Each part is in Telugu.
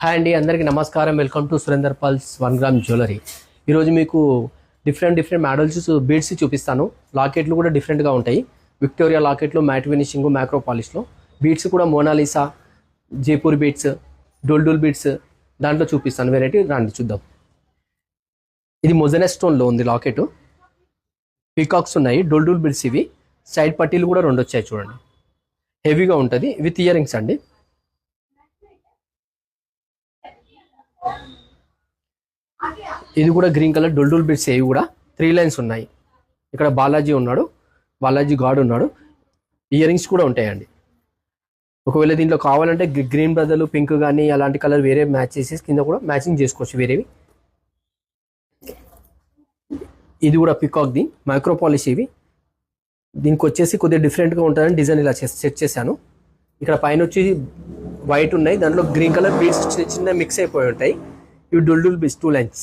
హాయ్ అండి, అందరికీ నమస్కారం. Welcome to Surender pulse 1 gram jewellery. ఈరోజు మీకు డిఫరెంట్ మోడల్స్ బీడ్స్ చూపిస్తాను. లాకెట్లు కూడా డిఫరెంట్గా ఉంటాయి. విక్టోరియా లాకెట్లు, మ్యాట్ ఫినిషింగ్, మ్యాక్రో పాలిష్లో. బీడ్స్ కూడా మోనాలిసా, జైపూర్ బీడ్స్, డోల్ బీడ్స్ దాంట్లో చూపిస్తాను. వెరైటీ రండి చూద్దాం. ఇది మొజనెస్ స్టోన్లో ఉంది లాకెట్. పీకాక్స్ ఉన్నాయి, డోల్ బీడ్స్. ఇవి సైడ్ పట్టీలు కూడా 2 వచ్చాయి చూడండి. హెవీగా ఉంటుంది. విత్ ఇయర్ రింగ్స్ అండి. ఇది కూడా గ్రీన్ కలర్ డోల్ బీడ్స్. ఇవి కూడా 3 లైన్స్ ఉన్నాయి. ఇక్కడ బాలాజీ ఉన్నాడు, బాలాజీ గాడ్ ఉన్నాడు. ఇయర్ రింగ్స్ కూడా ఉంటాయండి. ఒకవేళ దీంట్లో కావాలంటే గ్రీన్ బదులు పింక్ కానీ అలాంటి కలర్ వేరే మ్యాచ్ చేసేసి కింద కూడా మ్యాచింగ్ చేసుకోవచ్చు వేరేవి. ఇది కూడా పికాక్ది మైక్రో పాలిష్. ఇవి దీనికి వచ్చేసి కొద్దిగా డిఫరెంట్గా ఉంటుందని డిజైన్ ఇలా సెట్ చేశాను. ఇక్కడ పైన వచ్చి వైట్ ఉన్నాయి, దాంట్లో గ్రీన్ కలర్ బీడ్స్ చిన్న మిక్స్ అయిపోయి ఉంటాయి. ఇవి డోల్ బీడ్స్ 2 లైన్స్.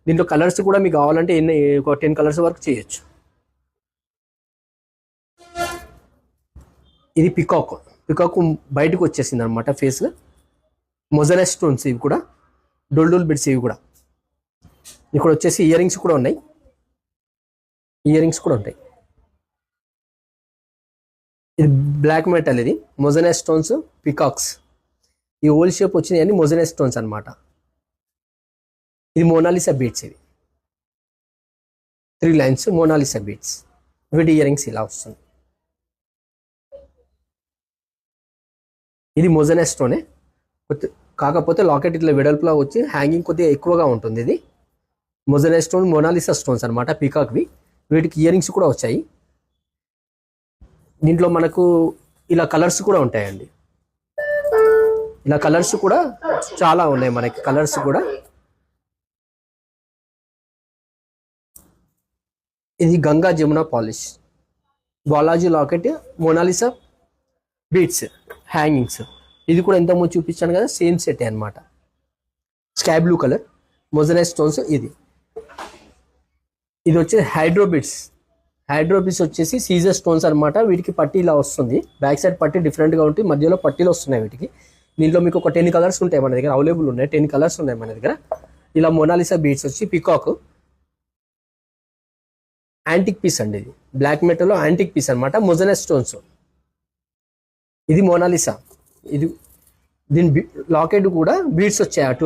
దీంట్లో కలర్స్ కూడా మీకు కావాలంటే ఒక 10 కలర్స్ వరకు చేయొచ్చు. ఇది పికాక్ బయటకు వచ్చేసింది అనమాట ఫేస్గా. మొజనెస్ స్టోన్స్ ఇవి కూడా డోల్ బీడ్స్. ఇవి కూడా ఇక్కడ వచ్చేసి ఇయర్ రింగ్స్ కూడా ఉన్నాయి. ఇది బ్లాక్ మెటల్. ఇది మొజనెస్ స్టోన్స్ పికాక్స్. ఈ ఓల్ షేప్ వచ్చినాయి అన్ని మొజనెస్ స్టోన్స్ అనమాట. ఇది మోనాలిసా బీడ్స్. ఇవి 3 లైన్స్ మోనాలిసా బీడ్స్. వీటి ఇయర్ రింగ్స్ ఇలా వస్తుంది. ఇది మొజనెస్ స్టోనే, కాకపోతే లాకెట్ ఇట్లా వెడల్పులా వచ్చి హ్యాంగింగ్ కొద్దిగా ఎక్కువగా ఉంటుంది. ఇది మొజనెస్ స్టోన్, మోనాలిసా స్టోన్స్ అనమాట, పీకాక్వి. వీటికి ఇయర్ రింగ్స్ కూడా వచ్చాయి. దీంట్లో మనకు ఇలా కలర్స్ కూడా ఉంటాయండి. ఇలా కలర్స్ కూడా చాలా ఉన్నాయి మనకి. కలర్స్ కూడా ఇది Ganga Jamuna polish, Balaji locket, Mona Lisa beads, hangings. ఇది కూడా ఇంతకుముందు చూపించాను కదా, సేమ్ సెట్ అనమాట. స్కై బ్లూ కలర్ మొజనెస్ స్టోన్స్. ఇది వచ్చి హైడ్రోబిట్స్ వచ్చేసి సీజర్ స్టోన్స్ అనమాట. వీటికి పట్టీ ఇలా వస్తుంది. బ్యాక్ సైడ్ పట్టీ డిఫరెంట్గా ఉంటుంది, మధ్యలో పట్టీలు వస్తున్నాయి వీటికి. దీంట్లో మీకు ఒక 10 కలర్స్ ఉంటాయి మన దగ్గర, అవైలబుల్ ఉన్నాయి. 10 కలర్స్ ఉన్నాయి మన దగ్గర. ఇలా మోనాలిసా బీడ్స్ వచ్చి పికాక్ యాంటిక్ పీస్ అండి. ఇది బ్లాక్ మెటల్లో యాంటిక్ పీస్ అనమాట. మొజనెస్ స్టోన్స్. ఇది మోనాలిసా. దీని లాకెట్ కూడా బీడ్స్ వచ్చాయి అటు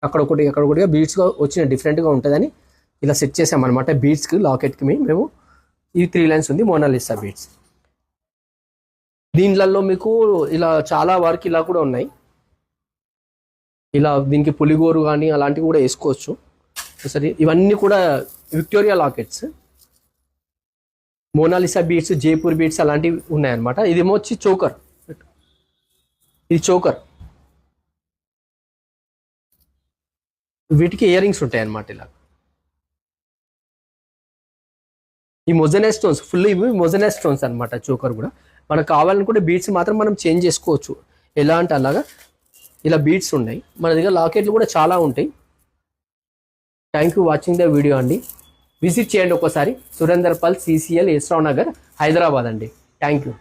అక్కడ ఒకటిగా బీడ్స్గా వచ్చిన డిఫరెంట్గా ఉంటుందని ఇలా సెట్ చేసామన్నమాట. బీడ్స్కి లాకెట్కి మేము ఈ 3 లైన్స్ ఉంది మోనాలిసా బీడ్స్. దీంట్లో మీకు ఇలా చాలా వరకు ఇలా కూడా ఉన్నాయి. ఇలా దీనికి పులిగోరు కానీ అలాంటివి కూడా వేసుకోవచ్చు. సరే, ఇవన్నీ కూడా Victoria lockets, Mona Lisa beads, Jaipur beads అలాంటివి ఉన్నాయన్నమాట. ఇదేమో వచ్చి చోకర్. ఇది చోకర్. వీటికి ఇయర్ రింగ్స్ ఉంటాయి అన్నమాట. ఇలా ఈ మొజనెస్ స్టోన్స్ ఫుల్, ఇవి మొజనెస్ స్టోన్స్ అనమాట. చోకర్ కూడా మనకు కావాలనుకుంటే బీడ్స్ మాత్రం మనం చేంజ్ చేసుకోవచ్చు. ఎలా అంటే అలాగా ఇలా బీడ్స్ ఉన్నాయి మన దగ్గర. లాకెట్లు కూడా చాలా ఉంటాయి. Thank you watching the video అండి. విజిట్ చేయండి ఒకసారి. సురేందర్ పల్స్, CCL, యశ్రావ్ నగర్, హైదరాబాద్ అండి. Thank you.